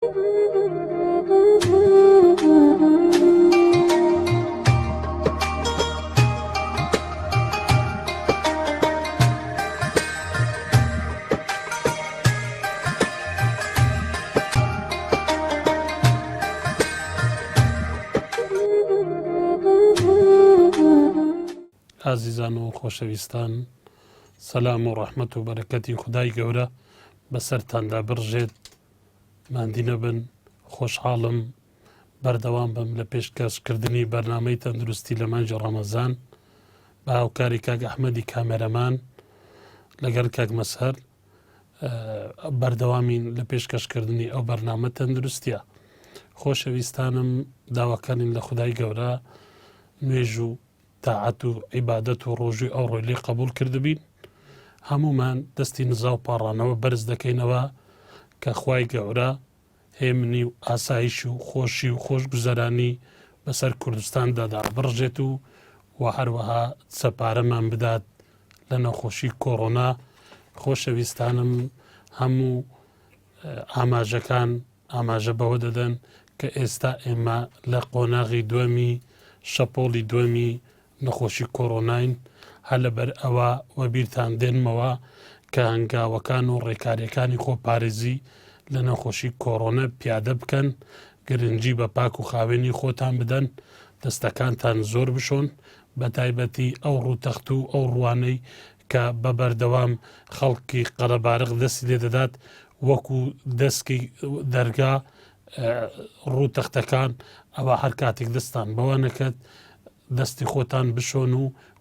ئازیزان و خۆشەویستان، سەلام و ڕەحمەت و بەرەکەتی خودای گەورە بەسەرتاندا بڕژێت. ماندینە بن، خۆشحاڵم بەردەوام بم لە پێشکەشکردنی بەرنامەی تەندروستی لە مانجی ڕەمەزان بە هاوکاری کاک ئەحمەدی کامێرەمان لەگەڵ کاک مەسهەر بەردەوامین لە پێشکەشکردنی ئەو بەرنامە تەندروستیە. خۆشەویستانم، داواکانین لە خودای گەورە نوێژ و تاعەت و عیبادەت و ڕۆژوی ئەو ڕۆی لێ قبول کردبین. هەمومان دەستی نزا و پاڕانەوە بەرز دەکەینەوە کە خوای گەورە هێمنی و ئاسایش و خۆشی و خۆشگوزەرانی بەسەر کوردستاندا بڕژێت و هەروەها سەپارەمان بدات لە نەخۆشی کۆڕۆنا. خۆشەویستانم، هەموو ئاماژەکان ئاماژە بەوە دەدەن کە ئێستا ئێمە لە قۆناغی دووەمی شەپۆڵی دووەمی نەخۆشی کۆڕۆناین. هەر لەبەر ئەوە وەبیرتان دێنمەوە کە هەنگاوەکان و ڕێکاریەکانی خۆپارێزی لە نەخۆشی کۆڕۆنە پیادە بکەن، گرنگی بە پاک و خاوێنی خۆتان بدەن، دەستەکانتان زۆر بشۆن، بە تایبەتی ئەو ڕووتەخت و ئەو ڕوانەی کە بە بەردەوام خەڵکی قەرەبارق دەستی لێ دەدات وەکو دەستکی دەرگا ڕووتەختەکان، ئەوە هەر کاتێک دەستان بەوە نەکەت دەستی خۆتان بشۆن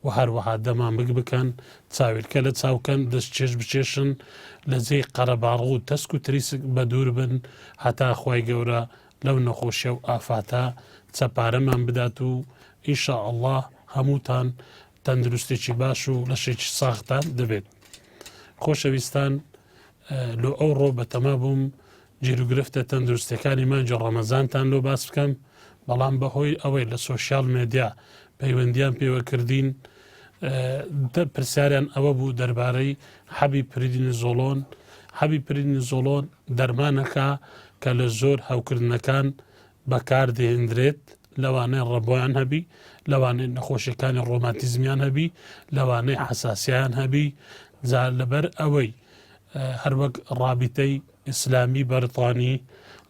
و هەروەها دەمامک بکەن، چاویلکە لە چاوکەن، دەست چێش بچێشن، لە جێی قەرەباڕ و تەسک و تریسک بە دوور بن هەتا خوای گەورە لەو نەخۆشیە و ئافاتە چەپارەمان بدات و ئینشاءالله هەمووتان تەندروستێکی باش و لەشێکی ساختان دەبێت. خۆشەویستان، لۆ ئەو ڕۆ بەتەما بووم جیرروگرفتە تەندروستەکانی مانجی ڕەمەزانتان لۆ باس بکەم، بەڵام بەهۆی ئەوەی لە سۆشیال مێدیا پەیوەندیان پێوەکردین پرسیاریان ئەوە بوو دەربارەی حەبی پریدنیزۆلۆن. حەبی پریدنیزۆلۆن دەرمانەکە کە لە زۆر هەوکردنەکان بەکاردێنرێت، لەوانەیە ڕەبۆیان هەبی، لەوانەیە نەخۆشیەکانی ڕۆماتیزمیان هەبی، لەوانەیە حەساسیەیان هەبی. جا لەبەر ئەوەی هەروەک ڕابیتەی ئیسلامی بەریتانی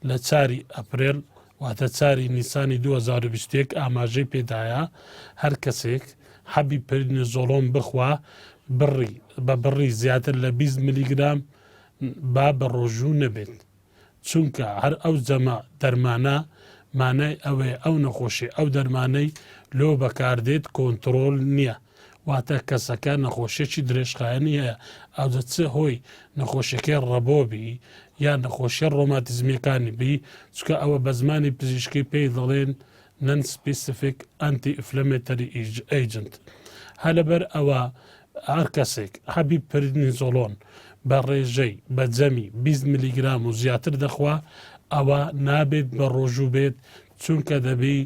لە 4 ئەپرێل واتە 4 نیسانی 2021 ئاماژەی پێدایە هەر کەسێک حەبی پریدنیزۆلۆن بخوا بە بڕی زیاتر لە 20 میلیگرام با بە ڕۆژوو نەبێت، چونکە هەر ئەو جەمە دەرمانە مانای ئەوەیە ئەو نەخۆشی ئەو دەرمانەی لۆ بەکاردێت کۆنتڕۆل نییە، واتە کەسەکە نەخۆشیێکی درێژخایەنی هەیە، ئەو دەچێ هۆی نەخۆشیەکەی ڕەبۆبی یان نەخۆشیە ڕۆماتیزمیەکانی بی، چکە ئەوە بە زمانی پزیشکی پێی دەڵێن نەن سپیسیفیک ئەنتی ئینفلەمێتەری ئەیجنت. هە لەبەر ئەوە هەر کەسێک حەبی پریدنیزۆلۆن بە ڕێژەی بە جەمی 20 میلیگرام و زیاتر دەخوا، ئەوە نابێت بە ڕۆژوو بێت، چونکە دەبی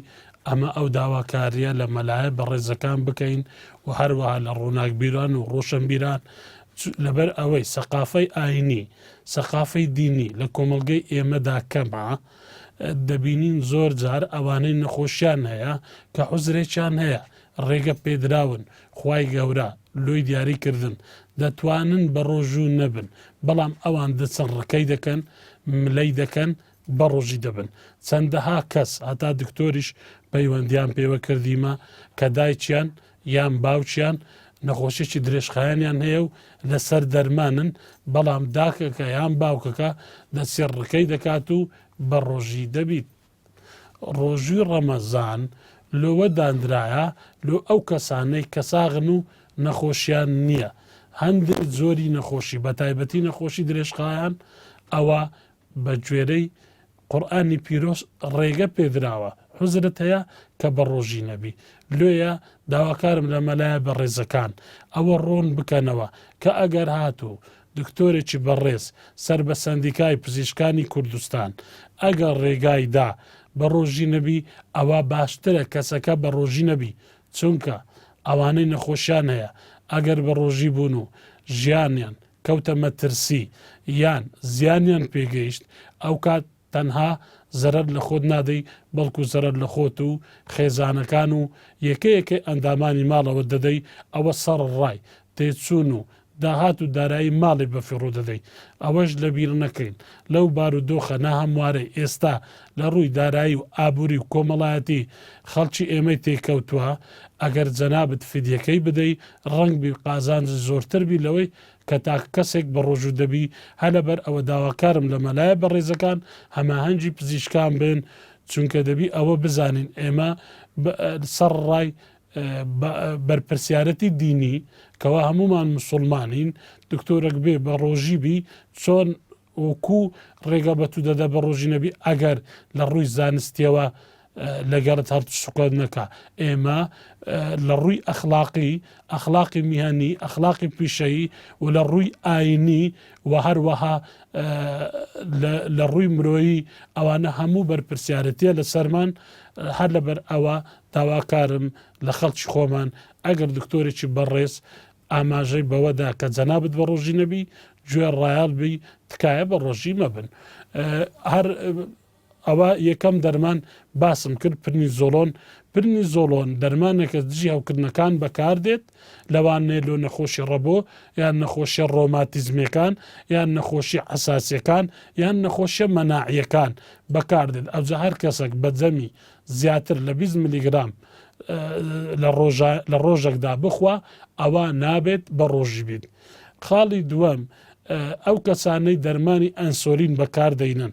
ئەمە ئەو داواکاریە لە مەلایە بە ڕێزەکان بکەین و هەروەها لە ڕووناکبیران و ڕۆشنبیران، لەبەر ئەوەی سەقافەی ئاینی سەقافەی دینی لە کۆمەلگەی ئێمەدا کەمە، دەبینین زۆر جار ئەوانەی نەخۆشیان هەیە کە حوزرێکیان هەیە ڕێگە پێدراون، خوای گەورە لۆی دیاریکردن دەتوانن بە ڕۆژوو نەبن، بەڵام ئەوان دەچەند ڕکەی دەکەن، ملەی دەکەن، بە ڕۆژی دەبن. چەندەها کەس هەتا دکتۆریش پەیوەندیان پێوە کردیمە کە دایکیان یان باوچیان نەخۆشیێکی درێژخایەنیان هەیە و لەسەر دەرمانن، بەڵام داکەکە یان باوکەکە دەچێت ڕکەی دەکات و بە ڕۆژی دەبیت. ڕۆژووی ڕەمەزان لۆوە دانرایە لۆ ئەو کەسانەی کە ساغن و نەخۆشیان نییە. هەندێک زۆری نەخۆشی بە تایبەتی نەخۆشی درێژخایەن ئەوە بە گوێرەی قورئانی پیرۆز ڕێگە پێدراوە، حوزرت هەیە کە بە ڕۆژی نەبی. لێیە داواکارم لە مەلایە بە ڕێزەکان ئەوە ڕۆن بکەنەوە کە ئەگەر هاتوو دکتۆرێکی بەڕێز سەر بە سەندیکای پزیشکانی کوردستان ئەگەر ڕێگایدا بە ڕۆژی نەبی، ئەوە باشترە کەسەکە بە ڕۆژی نەبی، چونکە ئەوانەی نەخۆشیان هەیە ئەگەر بە ڕۆژی بوون و ژیانیان کەوتە مەترسی یان زیانیان پێگەیشت، ئەو کات تەنها زەرەر لە خۆت نادەی بەڵکو زەرەر لە خۆت و خێزانەکان و یەکەیەکەی ئەندامانی ماڵەوە دەدەی ئەوە سەرڕای تێچوون و داهات و دارایی ماڵی بەفیڕوو دەدەی ئەوەش لەبیر نەکەین لەو بارودۆخە نە هەموارەی ئێستا لە ڕووی دارایی و ئابووری و کۆمەڵایەتی خەڵکی ئێمەی تێکەوتووە ئەگەر جەنابەت فیدیەکەی بدەی ڕەنگ بی قازانج زۆرتر بی لەوەی کە تا کەسێک بە ڕۆژوو دەبی هە لەبەر ئەوە داواکارم لە مەلایە بەڕێزەکان هەماهەنگی پزیشکان بن چونکە دەبی ئەوە بزانین ئێمە سەرڕای بەرپرسیارەتی دینی کەوا هەمومان مسلمانین دکتۆرێک بێ بە ڕۆژی بی چۆن وەکو ڕێگە بە تو دەدا بە ڕۆژی نەبی ئەگەر لە ڕووی زانستیەوە لەگەڵت هەر سوکات نەکا ئێمە لە ڕووی ئەخلاقی میهنی ئەخلاقی پیشەیی و لە ڕووی ئاینی و هەروەها لە ڕووی مرۆیی ئەوانە هەموو بەرپرسیارەتیە لە سەرمان هەر لەبەر ئەوە داواکارم لە خەڵکی خۆمان ئەگەر دکتۆرێکی بەڕێز ئاماژەی بەوەدا کە جەنابەت بە ڕۆژی نەبی گوێ ڕایال بی تکایە بە ڕۆژی مەبن هەر ئەوە یەکەم دەرمان باسم کرد پرنی زۆلۆن دەرمانێکە دژی هەوکردنەکان بەکاردێت لەوانێ لۆ نەخۆشی ڕەبۆ یان نەخۆشیە ڕۆماتیزمەکان یان نەخۆشی حساسیەکان یان نەخۆشیە مەناعیەکان بەکاردێت ئەوجا هەر کەسێک بەجەمی زیاتر لە 20 میلیگرام لە ڕۆژێکدا بخوا ئەوە نابێت بە ڕۆژی بیت خاڵی دووەم ئەو کەسانەی دەرمانی ئەنسۆلین بەکاردەینن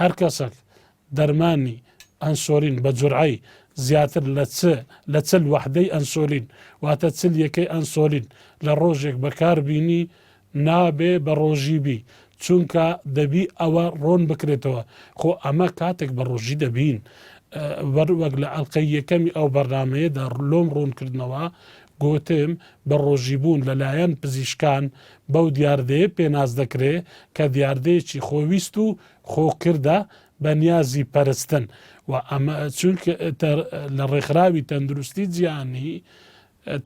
هەر کەسێک دەرمانی ئەنسۆلین بە جورعی زیاتر لە چل وحدەی ئەنسۆلین واتە چل یەکەی ئەنسۆلین لە ڕۆژێک بەکاربینی نابێ بە ڕۆژی بی چونکە دەبی ئەوە ڕۆن بکرێتەوە خۆ ئەمە کاتێک بە ڕۆژی دەبین وەک لە ئەڵلقەی یەکەمی ئەو بەرنمەیەدا لۆم ڕوونکردنەوە گوتم بە ڕۆژیبوون لەلایەن پزیشکان بەو دیاردەیە پێناز دەکرێ کە دیاردەیەکی خۆویست و خۆکردە بە نیازی پەرستن و ئەمە چونکە لە ڕێکخراوی تەندروستی جیهانی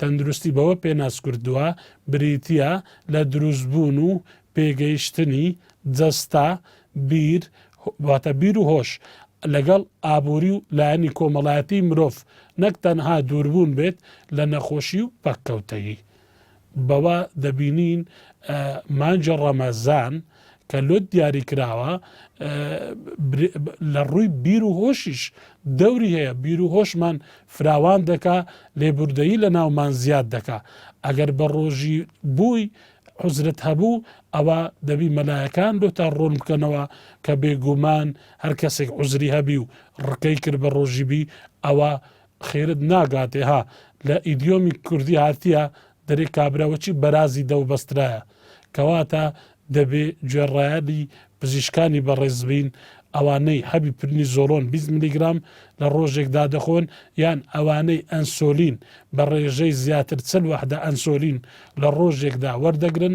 تەندروستی بەوە پێناز کردووە بریتە لە دروستبوون و پێگەیشتنی جەستا واتە بیر و هۆش لەگەڵ ئابووری و لایەنی کۆمەڵایەتی مرۆڤ نەک تەنها دووربوون بێت لە نەخۆشی و پەککەوتەیی بەوە دەبینین مانجە ڕەمەزان کە لۆت دیاری کراوە لە ڕووی بیر و هۆشیش دەوری هەیە بیر و هۆشمان فراوان دەکا لێبوردەیی لە ناومان زیاد دەکا ئەگەر بە ڕۆژی بووی حوزرت هەبوو ئەوە دەبی مەلایەکان لۆ تا ڕۆن بکەنەوە کە بێگومان هەر کەسێک عوزری هەبی و ڕقەی کرد بە ڕۆژی بی ئەوە خێرت ناگاتێ ها لە ئیدیۆمی کوردی هاتیە دەرێ کابراوەچی بەرازی دەوبەسترایە کەواتە دەبێ گوێڕایەلی پزیشکانی بەڕێزبین ئەوانەی هەبی پرنی زۆلۆن 20 میلیگرام لە ڕۆژێکدا دەخۆن یان ئەوانەی ئەنسۆلین بە ڕێژەی زیاتر چل وحدە ئەنسۆلین لە ڕۆژێکدا وەردەگرن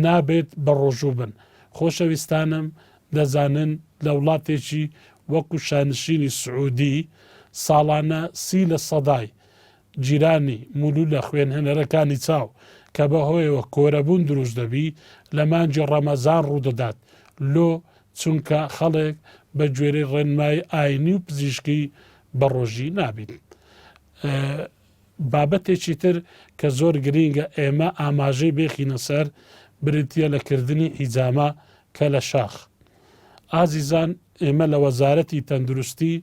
نابێت بە ڕۆژوو بن خۆشەویستانم دەزانن لە وڵاتێکی وەکو شانشینی سعودی ساڵانە 30% جیرانی مولو لە خوێنهێنەرەکانی چاو کە بەهۆیەوە کۆرەبوون دروست دەبی لە مانجی ڕەمەزان ڕوودەدات لۆ چونکە خەڵک بە گوێرەی ڕێنمای ئاینی و پزیشکی بە ڕۆژی نابین. بابەتێکی تر کە زۆر گرینگە ئێمە ئاماژەی بێخینە سەر بریتە لەکردنی حیجامە کە لە شاخ. ئازیزان ئێمە لە وەزارەتی تەندروستی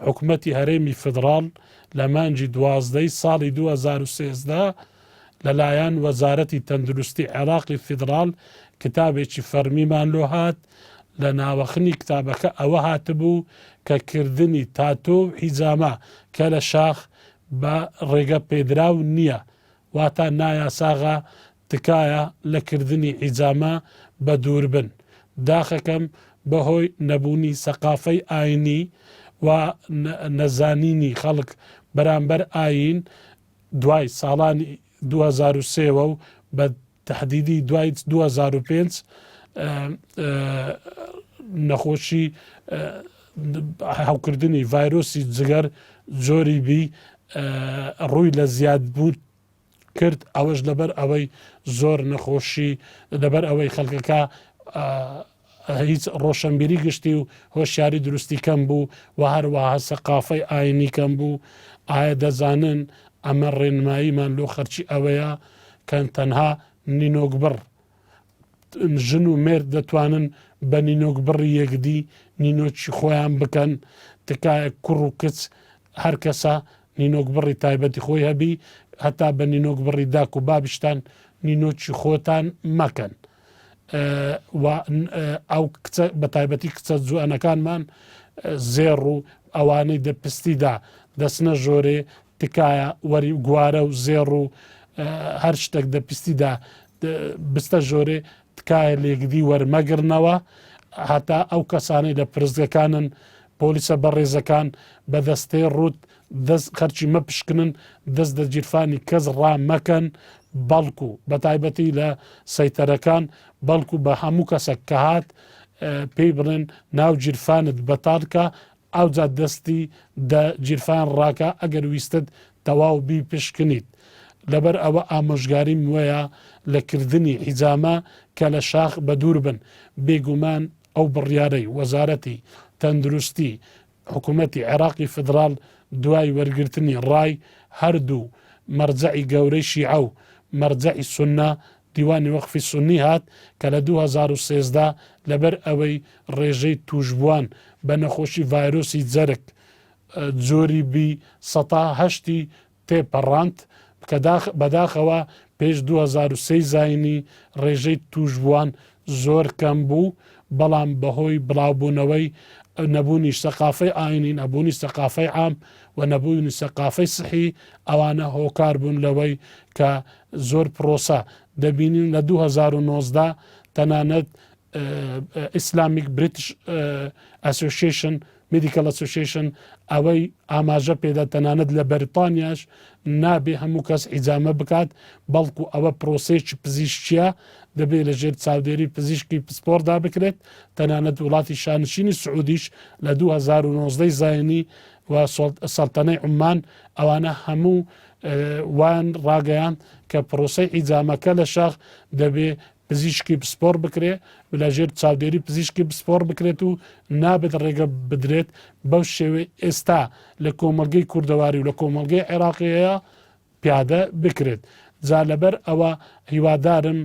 حکومەتی هەرێمی فدراڵ لە مانجی 12 ساڵی 2013 لەلایەن وەزارەتی تەندروستی عێراقی فدراڵ کتابێکی فەرمیمان لۆ هات لە ناوەخنی کتابەکە ئەوە هاتبوو کە کردنی تاتۆ و حیجامە کە لە شاخ بە ڕێگە پێدراو نییە واتە نایاساغا تکایە لە کردنی حیجامە بە دووربن داخەکەم بەهۆی نەبوونی سەقافەی ئاینی و نەزانینی خەڵک بەرامبەر ئاین دوای ساڵانی 2003 و بە تحدیدی دوای 2005 نەخۆشی هەوکردنی ڤایرۆسی جگەر زۆری بی ڕووی لە زیادبوو کرد ئەوەش لەبەر ئەوەی زۆر نەخۆشی لەبەر ئەوەی خەڵکەکە هیچ ڕۆشنبیری گشتی و هۆشیاری دروستی کەم بوو و هەروەها سەقافەی ئاینی کەم بوو. ئایا دەزانن ئەمە ڕێنماییمان لۆ خەرچی ئەوەیە کە تەنها نینۆکبڕ ژن و مێرد دەتوانن بە نینۆکبڕی یەکدی نینۆکی خۆیان بکەن، تکایە کوڕ و کچ هەر کەسە نینۆکبڕی تایبەتی خۆی هەبی، هەتا بە نینۆکبڕی داک و بابشتان نینۆکی خۆتان مەکەن. ئەو بە تایبەتی کچە جوانەکانمان زێڕ و ئەوانەی دەپستیدا دەستنە ژۆرێ، تکایە وەری گوارە و زێڕ و هەر شتێک دەپستیدا بستە ژۆرێ تکایە لێگدی وەرمەگرنەوە، هەتا ئەو کەسانەی لە پرزگەکانن پۆلیسە بەڕێزەکان بە دەستەی ڕوت دەست خەرچی مەپشکنن، دەست دە جیرفانی کەس ڕامەکەن، بەڵکو بە تایبەتی لە سەیتەرەکان بەڵکو بە هەموو کەسێک کە هات پێی بڵێن ناو جیرفانت بەتالکە، ئەوجا دەستی دە جیرفان ڕاکە ئەگەر ویستت تەواو بی پشکنیت. لەبەر ئەوە ئامۆژگاریم وەیە لە کردنی حیجامە کە لە شاخ بە دوور بن. بێگومان ئەو بڕیارەی وەزارەتی تەندروستی حکوومەتی عێراقی فدرال دوای وەرگرتنی ڕای هەردوو مەرجەعی گەورەی شیعە و مەرجەعی سونە دیوانی وەقفی سونی هات کە لە 2013 لەبەر ئەوەی ڕێژەی توشبووان بە نەخۆشی ڤایرۆسی جەرگ جۆری B108 تێپەڕاند کە بەداخەوە پێش 2003 زاینی ڕێژەی توشبووان زۆر کەم بوو، بەڵام بەهۆی بڵاوبوونەوەی نەبوونی سەقافەی ئاینی، نەبوونی سەقافەی عام و نەبوونی سەقافەی سحی ئەوانە هۆکار بوون لەوەی کە زۆر پرۆسە دەبینین لە 2019 تەنانەت ئیسلامیک بریتیش ئەسۆسیێشن مێدیکەل ئەسۆسیێشن ئەوەی ئاماژە پێدا تەنانەت لە بەریتانیاش نابێ هەموو کەس حیجامە بکات، بەڵکو ئەوە پرۆسەیەکی پزیشکیە دەبێت لە ژێر چاودێری پزیشکی پسپۆردا بکرێت. تەنانەت وڵاتی شانشینی سعودیش لە 2019 زاینی و سەڵتەنەی عومان ئەوانە هەموو وان ڕاگەیان کە پرۆسەی حیجامەکە لە شاخ دەبێت پزیشکی پسپۆر بکرێ، لە ژێر چاودێری پزیشکی پسپۆر بکرێت و نابێت ڕێگە بدرێت بەو شێوەی ئێستا لە کۆمەلگەی کوردەواری و لە کۆمەلگەی عێراقیەیە پیادە بکرێت. جا لەبەر ئەوە هیوادارم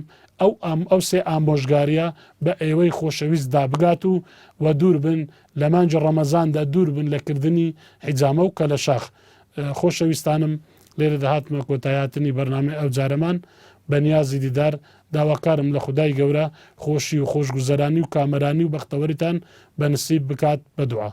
ئەو سێ ئامۆژگاریە بە ئێوەی خۆشەویست دابگات و دوور بن لە مانجی ڕەمەزاندا دوور بن لەکردنی حیجامە و کە لە شاخ. خۆشەویستانم لێرە دەهاتمە کۆتاییاتنی بەرنامەی ئەو جارەمان بە نیازی دیدار داواکارم لە خودای گەورە خۆشی و خۆشگوزەرانی و کامەرانی و بەختەوەریتان بە نسیب بکات بە دوعا.